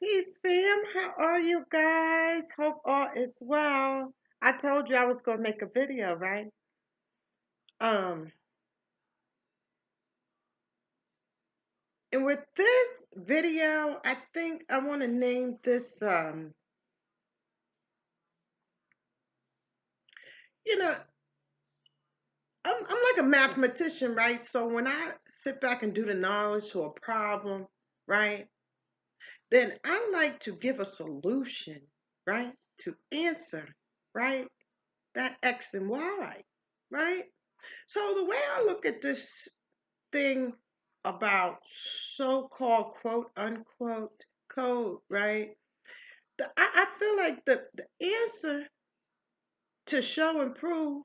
Peace, fam. How are you guys? Hope all is well. I told you I was gonna make a video, right? Um, and with this video, I think I want to name this. You know, I'm like a mathematician, right? So when I sit back and do the knowledge to a problem, right, then I like to give a solution, right, to answer, right, that X and Y, right? So the way I look at this thing about so-called quote unquote code, right? I feel like the answer to show and prove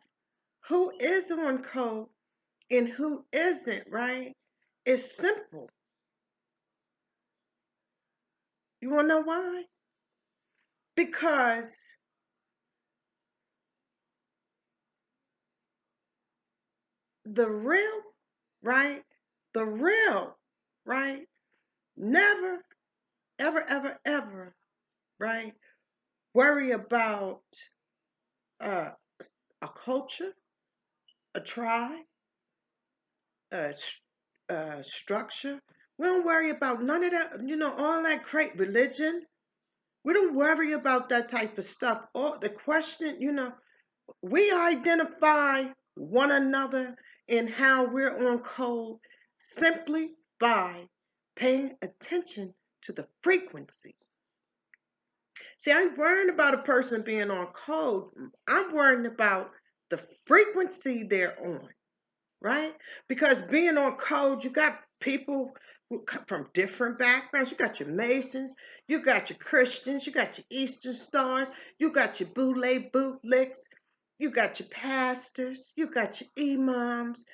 who is on code and who isn't, right, is simple. You wanna know why? Because the real, right? The real, right? Never, ever, ever, ever, right? Worry about uh, a culture, a tribe, uh, structure. We don't worry about none of that, all that great religion. We don't worry about that type of stuff. All the question, we identify one another and how we're on code simply by paying attention to the frequency. See, I ain't worrying about a person being on code. I'm worrying about the frequency they're on, right? Because being on code, you got people who come from different backgrounds. You got your Masons, you got your Christians, you got your Eastern Stars, you got your Boule bootlicks, you got your pastors, you got your imams.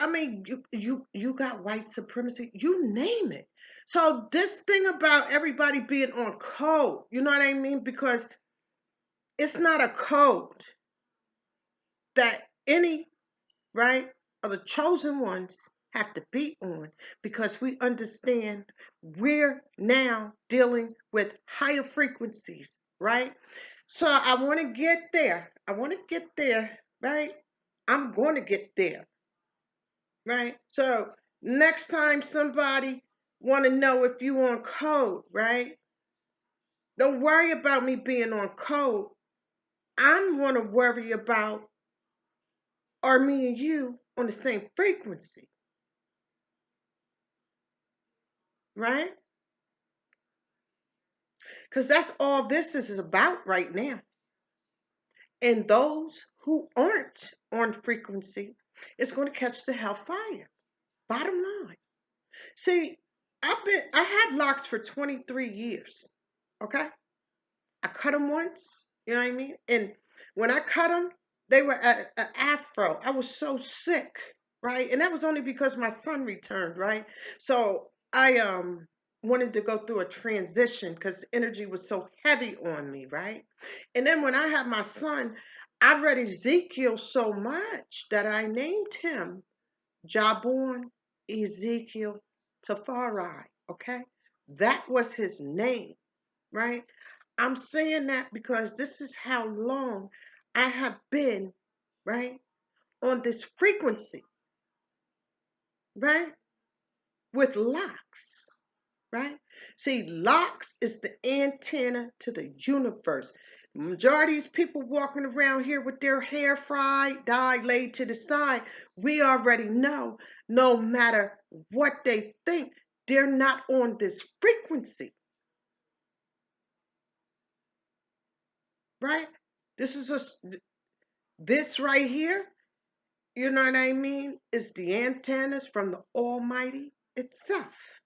I mean, you got white supremacy, you name it. So this thing about everybody being on code, you know what I mean? Because it's not a code that any, right, of the chosen ones have to be on, because we understand we're now dealing with higher frequencies, right? So I want to get there. I want to get there, right? I'm going to get there, right? So next time somebody want to know if you on code, right? Don't worry about me being on code. I'm going to worry about, are me and you on the same frequency, right? Because that's all this is about right now. And those who aren't on frequency is going to catch the hellfire. Bottom line. See, I had locks for 23 years. Okay? I cut them once, you know what I mean? And when I cut them, they were an afro. I was so sick, right? And that was only because my son returned, right? So I wanted to go through a transition because energy was so heavy on me, right? And then when I had my son, I read Ezekiel so much that I named him Jabon Ezekiel Tafari, okay? That was his name, right? I'm saying that because this is how long I have been, right, on this frequency, right, with locks, right? See, locks is the antenna to the universe. The majority of these people walking around here with their hair fried, dyed, laid to the side, we already know no matter what they think, they're not on this frequency, right? This is this right here. You know what I mean? It's the antennas from the Almighty itself.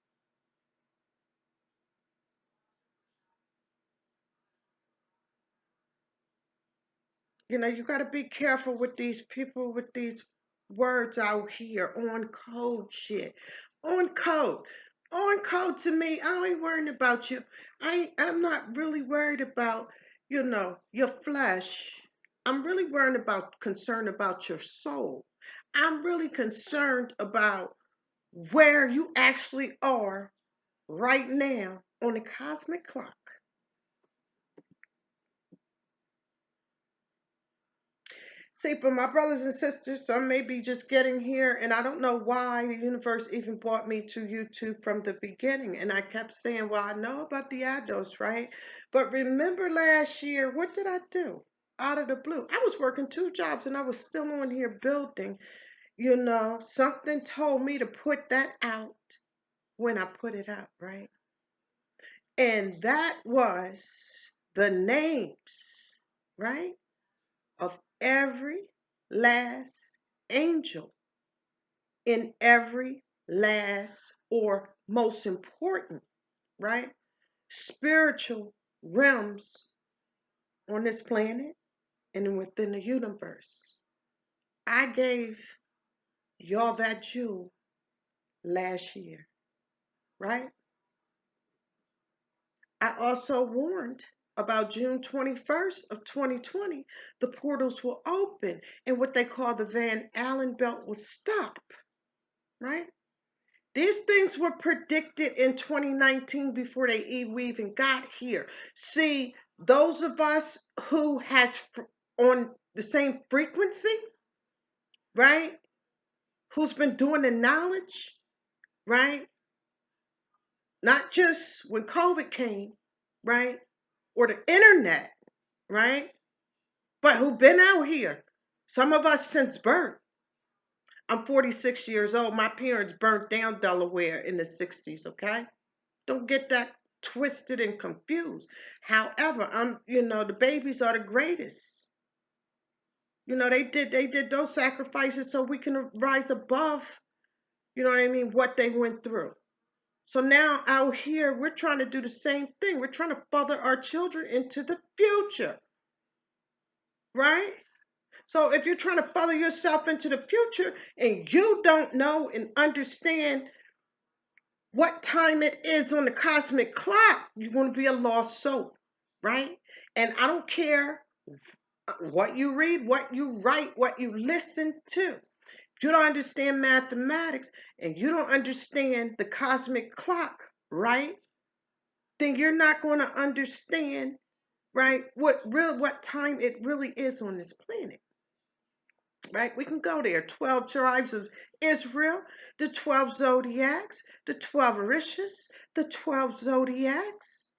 You got to be careful with these people with these words out here on code shit. On code. On code to me, I ain't worrying about you. I'm not really worried about, your flesh. I'm really worried about concerned about your soul. I'm really concerned about where you actually are right now on the cosmic clock. See, for my brothers and sisters, some may be just getting here, and I don't know why the universe even brought me to YouTube from the beginning. And I kept saying, well, I know about the Ados, right? But remember last year, what did I do? Out of the blue. I was working 2 jobs and I was still on here building. Something told me to put that out when I put it out, right? And that was the names, right, of every last angel in every last or most important, right, spiritual realms on this planet and within the universe. I gave y'all that jewel last year, right? I also warned about June 21st of 2020, the portals will open and what they call the Van Allen belt will stop, right? These things were predicted in 2019 before they even got here. See, those of us who has on the same frequency, right? Who's been doing the knowledge, right? Not just when COVID came, right? Or the internet, right? But who've been out here. Some of us since birth. I'm 46 years old. My parents burnt down Delaware in the 60s, okay? Don't get that twisted and confused. However, the babies are the greatest. They did those sacrifices so we can rise above, what they went through. So now out here, we're trying to do the same thing. We're trying to father our children into the future, right? So if you're trying to follow yourself into the future and you don't know and understand what time it is on the cosmic clock, you're going to be a lost soul, right? And I don't care what you read, what you write, what you listen to. If you don't understand mathematics and you don't understand the cosmic clock, right? Then you're not going to understand, right, what time it really is on this planet. Right? We can go there. 12 tribes of Israel, the 12 zodiacs, the 12 Orishas, the 12 zodiacs,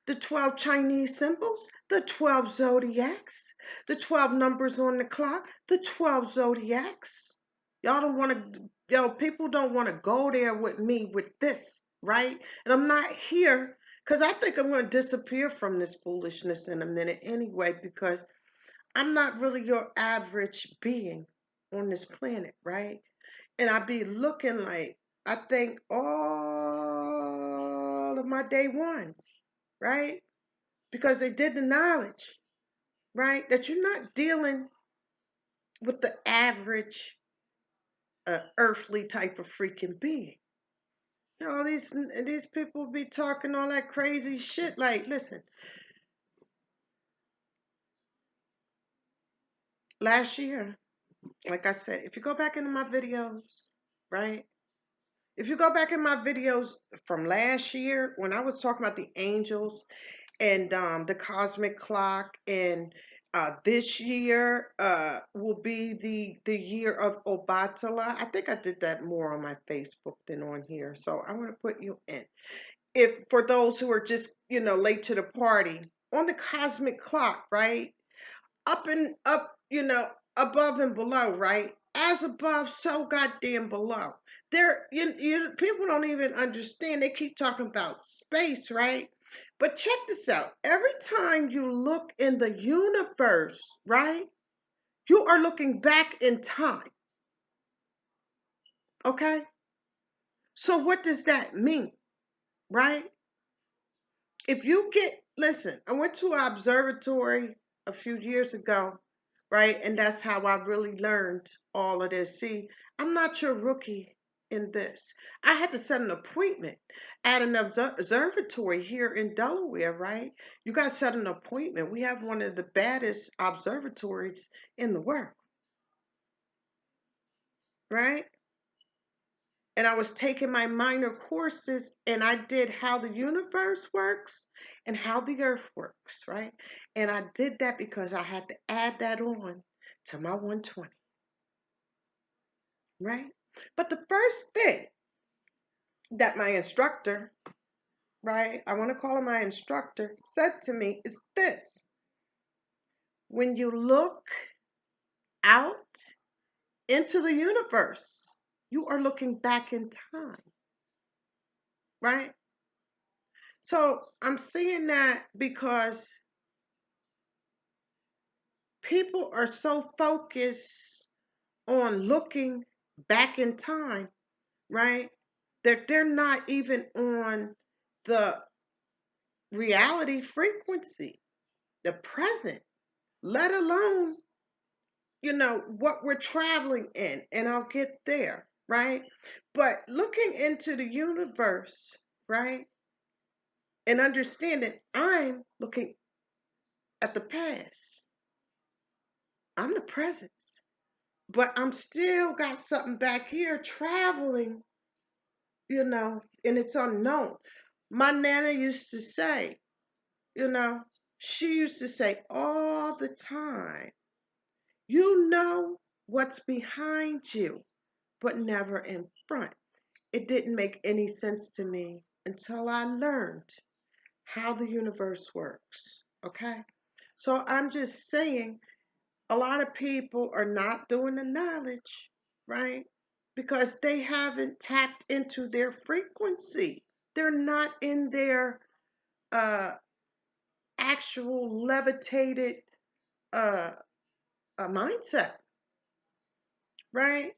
the 12 Chinese symbols, the 12 zodiacs, the 12 numbers on the clock, the 12 zodiacs. Y'all don't want to, people don't want to go there with me with this, right? And I'm not here because I think I'm going to disappear from this foolishness in a minute anyway because I'm not really your average being on this planet, right? And I be looking like I think all of my day ones, right? Because they did the knowledge, right? That you're not dealing with the average earthly type of freaking being. These people be talking all that crazy shit. Like, listen, last year, like I said, if you go back into my videos, right? If you go back in my videos from last year when I was talking about the angels and the cosmic clock, and this year will be the year of Obatala. I think I did that more on my Facebook than on here, so I want to put you in. If for those who are just late to the party on the cosmic clock, right? Up and up, above and below, right? As above, so goddamn below. People don't even understand. They keep talking about space, right? But check this out. Every time you look in the universe, right? You are looking back in time. Okay? So what does that mean, right? If you listen, I went to an observatory a few years ago, right? And that's how I really learned all of this. See, I'm not your rookie in this. I had to set an appointment at an observatory here in Delaware, right? You got to set an appointment. We have one of the baddest observatories in the world, right? and I was taking my minor courses, and I did how the universe works and how the earth works, right? And I did that because I had to add that on to my 120, right? But the first thing that my instructor, right, I want to call him my instructor, said to me is this: when you look out into the universe, you are looking back in time, right? So I'm saying that because people are so focused on looking back in time, right? That they're not even on the reality frequency, the present, let alone, what we're traveling in. And I'll get there, right? But looking into the universe, right? And understanding I'm looking at the past. I'm the present. But I'm still got something back here traveling, and it's unknown. My nana used to say, you know, she used to say all the time, you know what's behind you, but never in front. It didn't make any sense to me until I learned how the universe works. Okay? So I'm just saying a lot of people are not doing the knowledge, right? Because they haven't tapped into their frequency. They're not in their uh, actual levitated uh, mindset, right?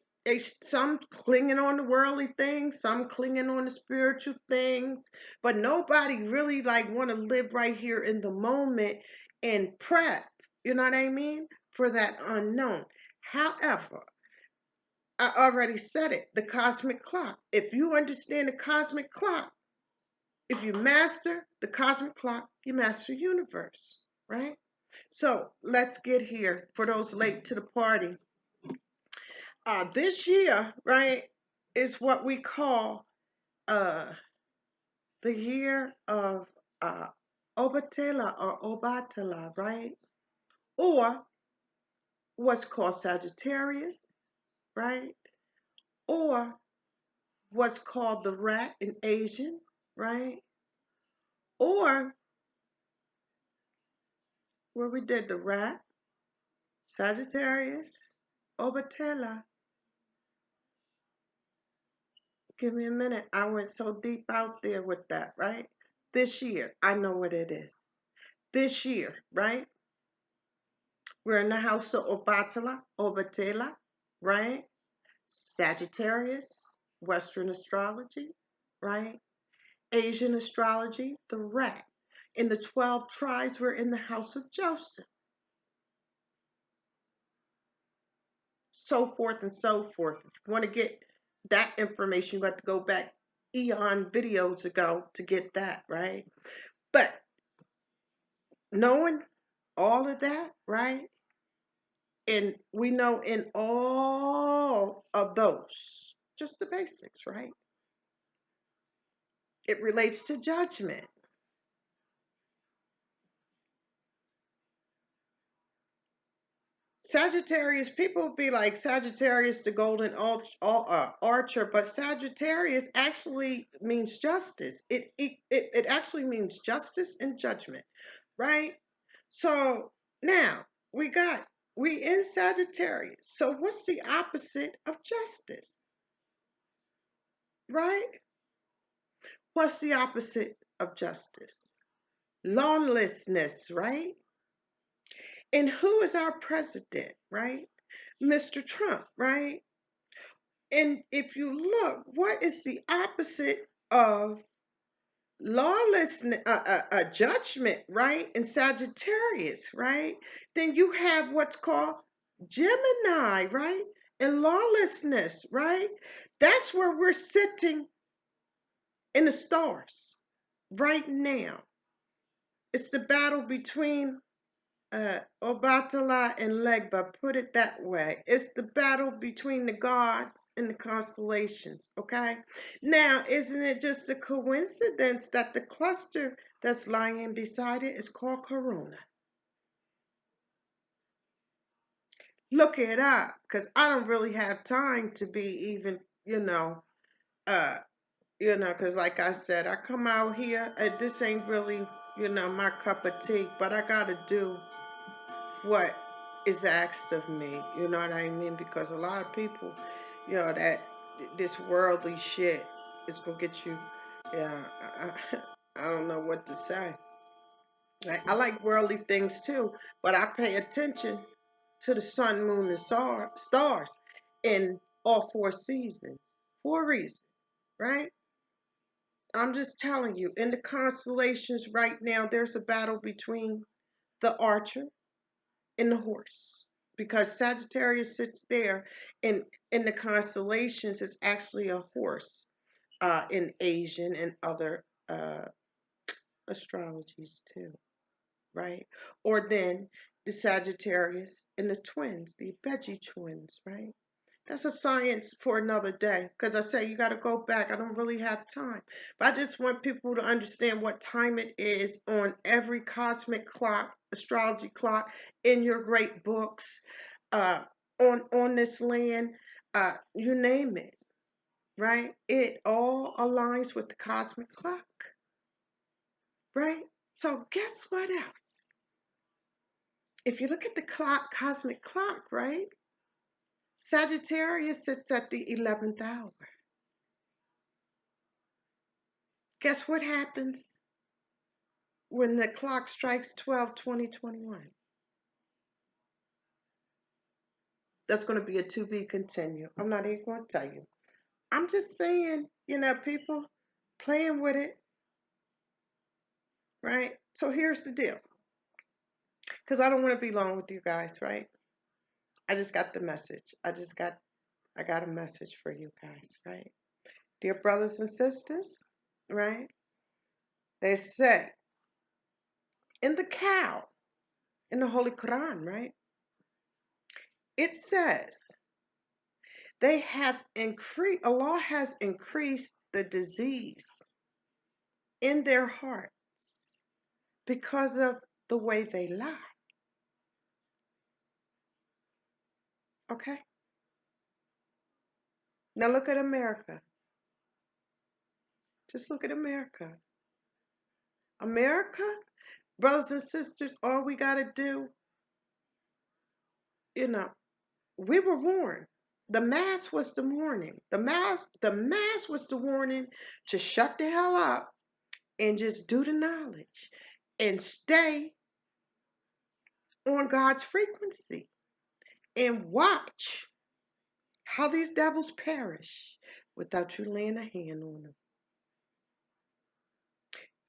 Some clinging on the worldly things, some clinging on the spiritual things, but nobody really like want to live right here in the moment and prep. You know what I mean? For that unknown. However, I already said it, the cosmic clock. If you understand the cosmic clock, if you master the cosmic clock, you master the universe, right? So let's get here for those late to the party. This year, right, is what we call uh, the year of uh, Obatala or Obatala, right? Or what's called Sagittarius, right? Or what's called the rat in Asian, right? Or where we did the rat, Sagittarius, Obatella. Give me a minute. I went so deep out there with that, right? This year, I know what it is. This year, right? We're in the house of Obatella, Obatella, right? Sagittarius, Western astrology, right? Asian astrology, the rat. In the 12 tribes, we're in the house of Joseph. So forth and so forth. If you want to get that information, you have to go back eon videos ago to get that, right? But knowing all of that, right? And we know in all of those, just the basics, right? It relates to judgment. Sagittarius, people be like Sagittarius, the golden archer, but Sagittarius actually means justice. It actually means justice and judgment, right? So now we in Sagittarius. So what's the opposite of justice, right? What's the opposite of justice? Lawlessness, right? And who is our president, right? Mr. Trump, right? And if you look, what is the opposite of lawlessness, judgment, right? In Sagittarius, right? Then you have what's called Gemini, right? And lawlessness, right? That's where we're sitting in the stars right now. It's the battle between Obatala and Legba, put it that way. It's the battle between the gods and the constellations, okay? Now, isn't it just a coincidence that the cluster that's lying beside it is called Corona? Look it up, because I don't really have time to be even, uh, because like I said, I come out here, this ain't really, my cup of tea, but I gotta do what is asked of me. You know what I mean? Because a lot of people, that this worldly shit is gonna get you. Yeah, I don't know what to say. I like worldly things too, but I pay attention to the sun, moon, and stars in all four seasons for a reason, right? I'm just telling you, in the constellations right now, there's a battle between the archer and the horse, because Sagittarius sits there, and in the constellations it's actually a horse, in Asian and other astrologies too, right? Or then the Sagittarius and the twins, the Beji twins, right? That's a science for another day. Because I say you got to go back. I don't really have time. But I just want people to understand what time it is on every cosmic clock, astrology clock, in your great books, uh, on this land, you name it, right? It all aligns with the cosmic clock, right? So guess what else? If you look at the cosmic clock, right? Sagittarius sits at the 11th hour. Guess what happens when the clock strikes 12/20/21? That's going to be a to be continued. I'm not even going to tell you. I'm just saying, people playing with it, right? So here's the deal. Because I don't want to be long with you guys, right? I just got the message. I got a message for you guys, right? Dear brothers and sisters, right? They say in the cow, in the Holy Quran, right? It says they have increased, Allah has increased the disease in their hearts because of the way they lie. Okay? Now look at America. Just look at America. America, brothers and sisters, all we got to do, you know, we were warned. The mass was the warning. The mass was the warning to shut the hell up and just do the knowledge and stay on God's frequency and watch how these devils perish without you laying a hand on them.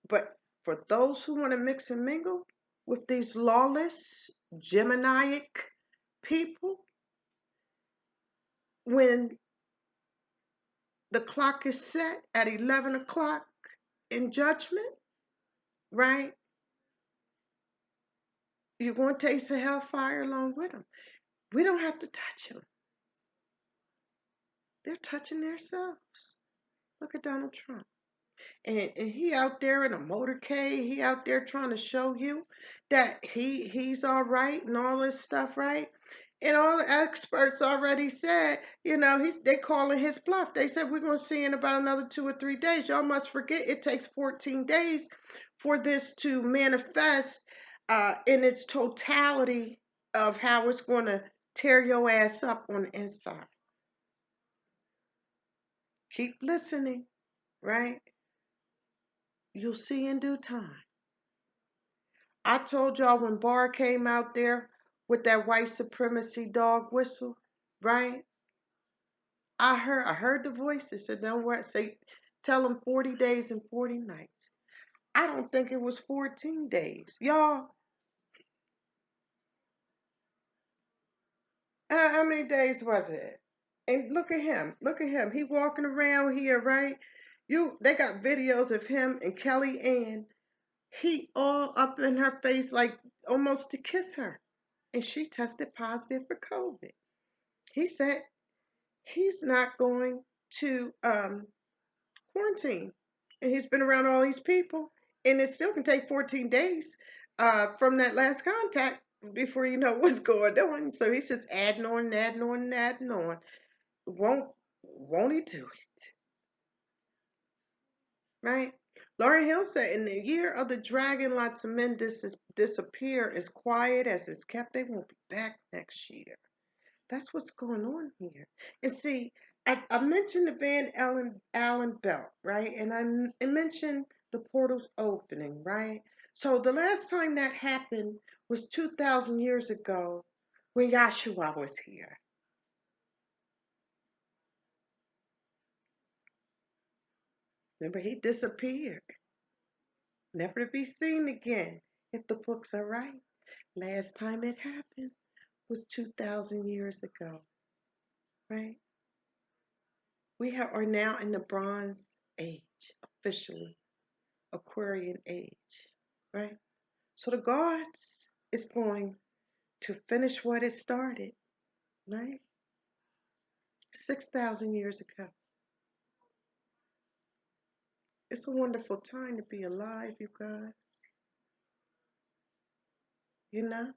But for those who want to mix and mingle with these lawless, Geminiic people, when the clock is set at 11 o'clock in judgment, right? You're going to taste the hellfire along with them. We don't have to touch them. They're touching themselves. Look at Donald Trump. And he out there in a motorcade, he out there trying to show you that he's all right and all this stuff, right? And all the experts already said, they calling his bluff. They said we're gonna see in about another 2 or 3 days. Y'all must forget it takes 14 days for this to manifest in its totality of how it's gonna tear your ass up on the inside. Keep listening, right? You'll see in due time. I told y'all when Barr came out there with that white supremacy dog whistle, right? I heard the voice. It said, "Don't worry, tell them 40 days and 40 nights." I don't think it was 14 days, y'all. How many days was it? And look at him. Look at him. He walking around here, right? They got videos of him and Kelly Ann. He all up in her face like almost to kiss her, and she tested positive for COVID. He said he's not going to quarantine, and he's been around all these people, and it still can take 14 days from that last contact before you know what's going on. So he's just adding on, adding on, adding on. Won't he do it? Right? Lauren Hill said, in the year of the dragon, lots of men disappear as quiet as it's kept. They won't be back next year. That's what's going on here. And see, I mentioned the Van Allen belt, right? And I mentioned the portals opening, right? So the last time that happened was 2,000 years ago when Yahshua was here. Remember, he disappeared, never to be seen again, if the books are right. Last time it happened was 2,000 years ago, right? Are now in the Bronze Age, officially, Aquarian Age, right? So the gods is going to finish what it started, right? 6,000 years ago. It's a wonderful time to be alive, you guys. You know,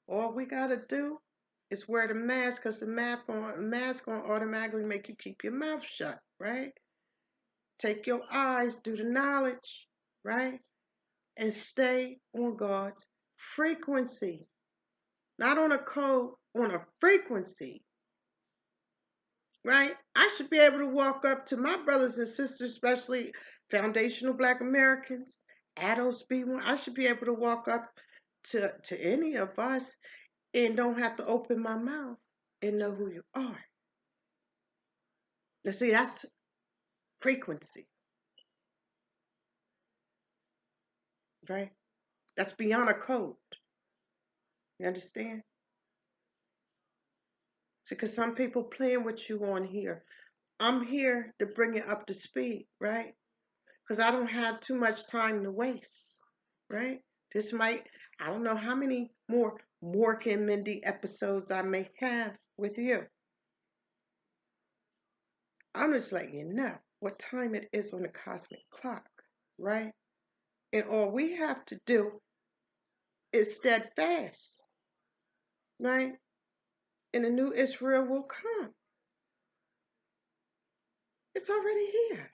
all we gotta do is wear the mask, because the mask gonna automatically make you keep your mouth shut, right? Take your eyes, do the knowledge, right? And stay on God's frequency. Not on a code, on a frequency, right? I should be able to walk up to my brothers and sisters, especially foundational Black Americans, adults B1. I should be able to walk up to any of us and don't have to open my mouth and know who you are. Now, see, that's frequency, right? That's beyond a code. You understand? See, because some people playing with you on here. I'm here to bring you up to speed, right? Because I don't have too much time to waste, right? This might, I don't know how many more Mork and Mindy episodes I may have with you. I'm just letting you know what time it is on the cosmic clock, right? And all we have to do is steadfast, right? And the new Israel will come. It's already here.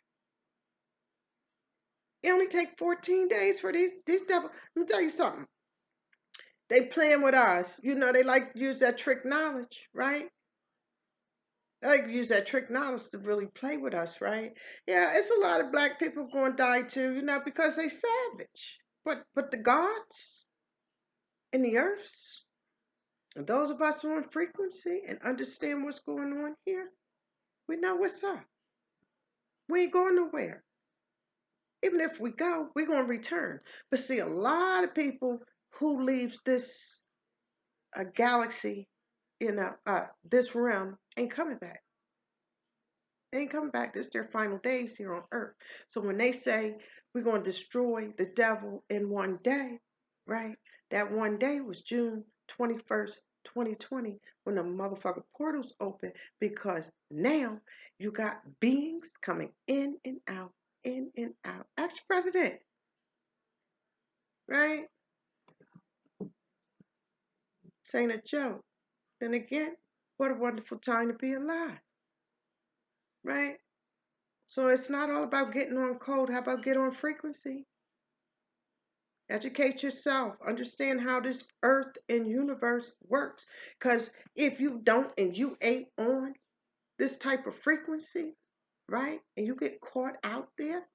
It only take 14 days for these devils. Let me tell you something. They playing with us. You know, they like to use that trick knowledge, right? They like to use that trick knowledge to really play with us, right? Yeah, it's a lot of Black people going to die too, you know, because they savage. But the gods and the earths, and those of us on frequency and understand what's going on here, we know what's up. We ain't going nowhere. Even if we go, we're going to return. But see, a lot of people who leaves this galaxy, this realm, ain't coming back. They ain't coming back. This is their final days here on earth. So when they say we're going to destroy the devil in one day, right? That one day was June 21st, 2020, when the motherfucking portals open, because now you got beings coming in and out, in and out. Ask your president, right? This ain't a joke. Then again, what a wonderful time to be alive, right? So it's not all about getting on code. How about get on frequency? Educate yourself. Understand how this earth and universe works. Because if you don't and you ain't on this type of frequency, right? And you get caught out there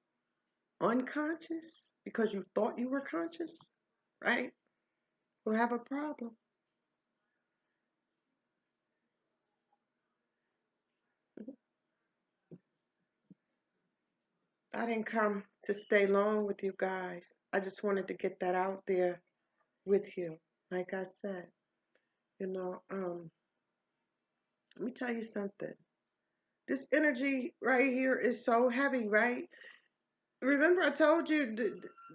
unconscious because you thought you were conscious, right? We'll have a problem. I didn't come to stay long with you guys. I just wanted to get that out there with you. Like I said, let me tell you something. This energy right here is so heavy, right? Remember, I told you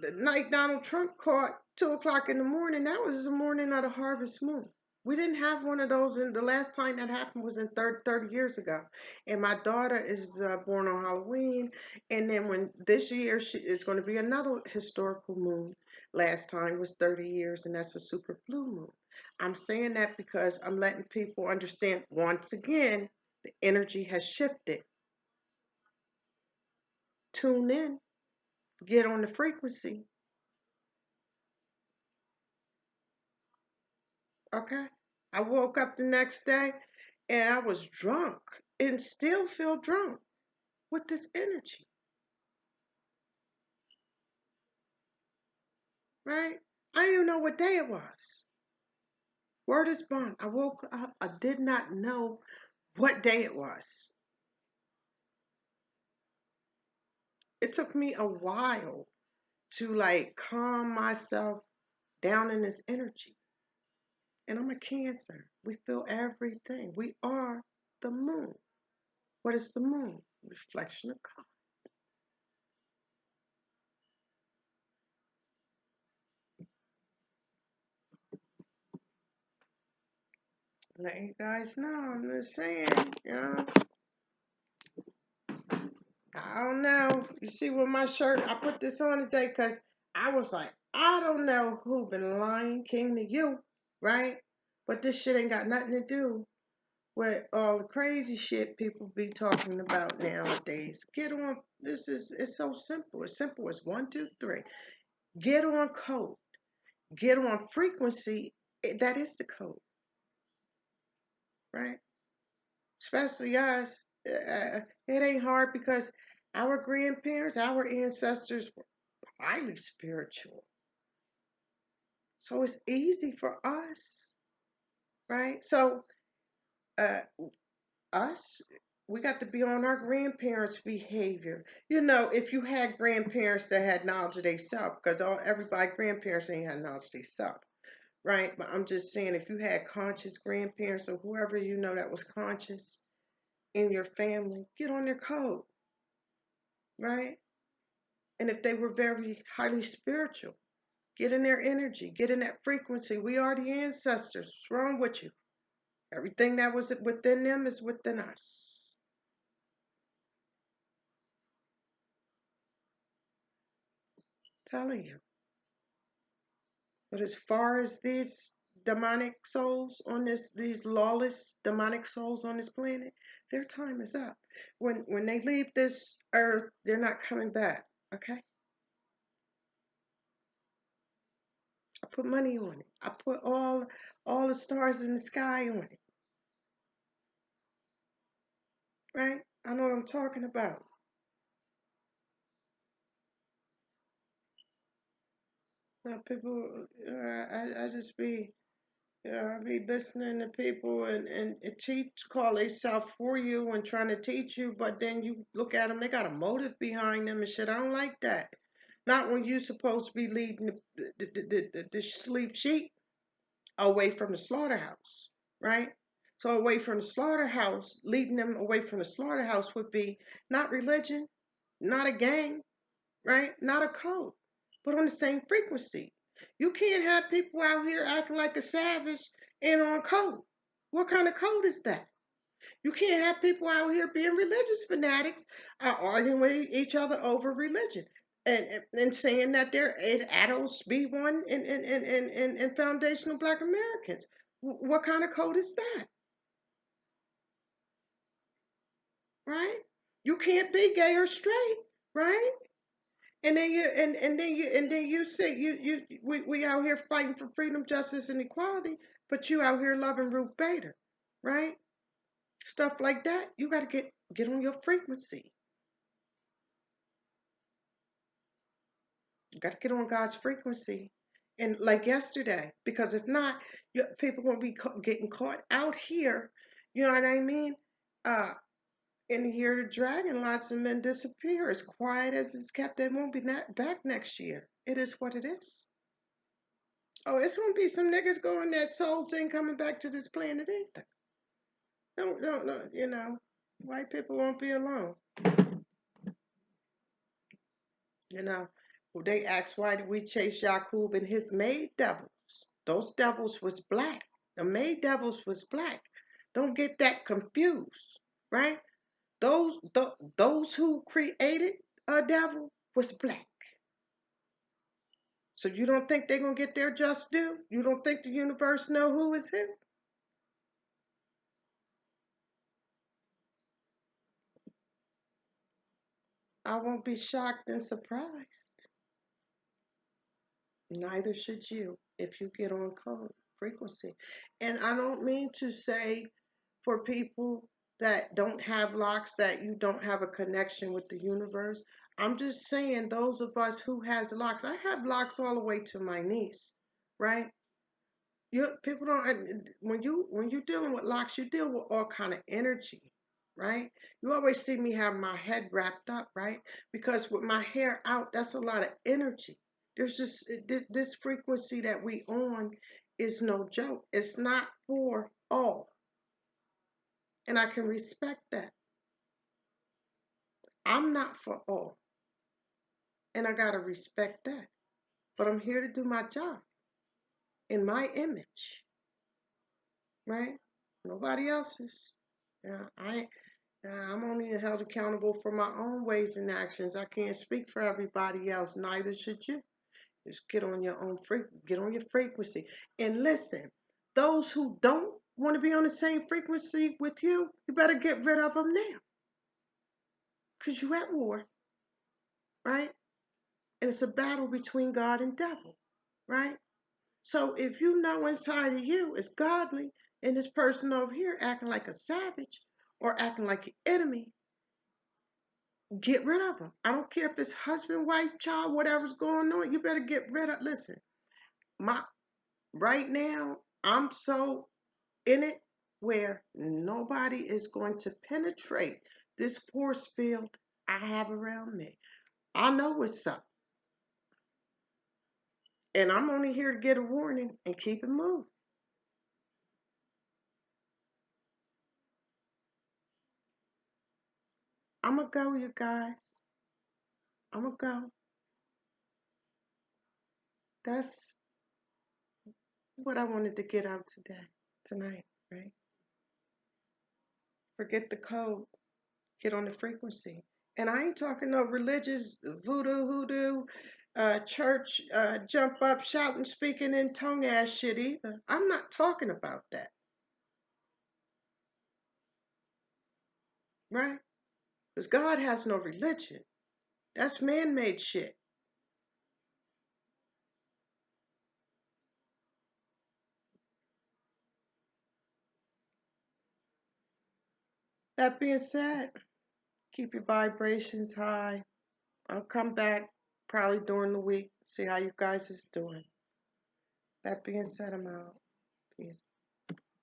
the night Donald Trump caught 2 o'clock in the morning. That was the morning of the harvest moon. We didn't have one of those. And the last time that happened was in 30 years ago. And my daughter is born on Halloween. And then when this year is going to be another historical moon. Last time was 30 years, and that's a super blue moon. I'm saying that because I'm letting people understand once again the energy has shifted. Tune in, get on the frequency. Okay. I woke up the next day and I was drunk and still feel drunk with this energy, right? I didn't even know what day it was. Word is bond. I woke up, I did not know what day it was. It took me a while to like calm myself down in this energy. And I'm a Cancer. We feel everything. We are the moon. What is the moon? Reflection of God. Let you guys know. I'm just saying, you know. I don't know. You see with my shirt, I put this on today because I was like, I don't know who been lying king to you, right? But this shit ain't got nothing to do with all the crazy shit people be talking about nowadays. Get on. It's so simple. As simple as one, two, three. Get on code. Get on frequency. That is the code, right? Especially us. It ain't hard because our grandparents, our ancestors highly spiritual. So it's easy for us, right? So uh, us, we got to be on our grandparents' behavior. You know, if you had grandparents that had knowledge of themselves, because everybody grandparents ain't had knowledge of themselves, right? But I'm just saying, if you had conscious grandparents or whoever you know that was conscious in your family, get on their code, right? And if they were very highly spiritual, get in their energy, get in that frequency. We are the ancestors. What's wrong with you? Everything that was within them is within us. Telling you. But as far as these demonic souls on these lawless demonic souls on this planet, their time is up. When they leave this earth, they're not coming back. Okay? I put money on it. I put all the stars in the sky on it. Right? I know what I'm talking about. People, I just be, I be listening to people and teach, call themselves for you and trying to teach you, but then you look at them, they got a motive behind them and shit. I don't like that. Not when you're supposed to be leading the sleep sheep away from the slaughterhouse, right? So away from the slaughterhouse, leading them away from the slaughterhouse would be not religion, not a gang, right? Not a code, but on the same frequency. You can't have people out here acting like a savage and on code. What kind of code is that? You can't have people out here being religious fanatics arguing with each other over religion and saying that they're adults be one and foundational black Americans. What kind of code is that? Right? You can't be gay or straight, right? And then you say we out here fighting for freedom, justice, and equality, but you out here loving Ruth Bader, right? Stuff like that. You got to get on your frequency. You got to get on God's frequency, and like yesterday, because if not, people gonna be getting caught out here. You know what I mean? Uh, in the year of the dragon, lots of men disappear. As quiet as it's kept, they won't be back next year. It is what it is. Oh, it's gonna be some niggas going that souls ain't coming back to this planet either. Don't, you know, white people won't be alone. You know, well, they asked why did we chase Yakub and his maid devils? Those devils was black. The maid devils was black. Don't get that confused, right? Those who created a devil was black. So you don't think they're gonna get their just due? You don't think the universe know who is who? I won't be shocked and surprised. Neither should you if you get on code frequency. And I don't mean to say for people that don't have locks that you don't have a connection with the universe. I'm just saying those of us who has locks. I have locks all the way to my knees, right? You people don't when you dealing with locks, you deal with all kind of energy, right? You always see me have my head wrapped up, right? Because with my hair out, that's a lot of energy. There's just this frequency that we on is no joke. It's not for all, and I can respect that. I'm not for all, and I gotta respect that. But I'm here to do my job in my image, right? Nobody else's. Yeah, I'm only held accountable for my own ways and actions. I can't speak for everybody else. Neither should you. Just get on your own get on your frequency. And listen, those who don't want to be on the same frequency with you, you better get rid of them now. Because you're at war, right? And it's a battle between God and devil, right? So if you know inside of you is godly and this person over here acting like a savage or acting like an enemy, get rid of them. I don't care if it's husband, wife, child, whatever's going on. You better get rid of. Listen, my right now, I'm so in it where nobody is going to penetrate this force field I have around me. I know what's up, and I'm only here to get a warning and keep it moving. I'm gonna go, you guys. I'm gonna go. That's what I wanted to get out tonight, right? Forget the code. Get on the frequency. And I ain't talking no religious voodoo, hoodoo, church, jump up, shouting, speaking in tongue ass shit either. I'm not talking about that, right? Because God has no religion. That's man made shit. That being said, keep your vibrations high. I'll come back probably during the week, see how you guys is doing. That being said, I'm out. Peace.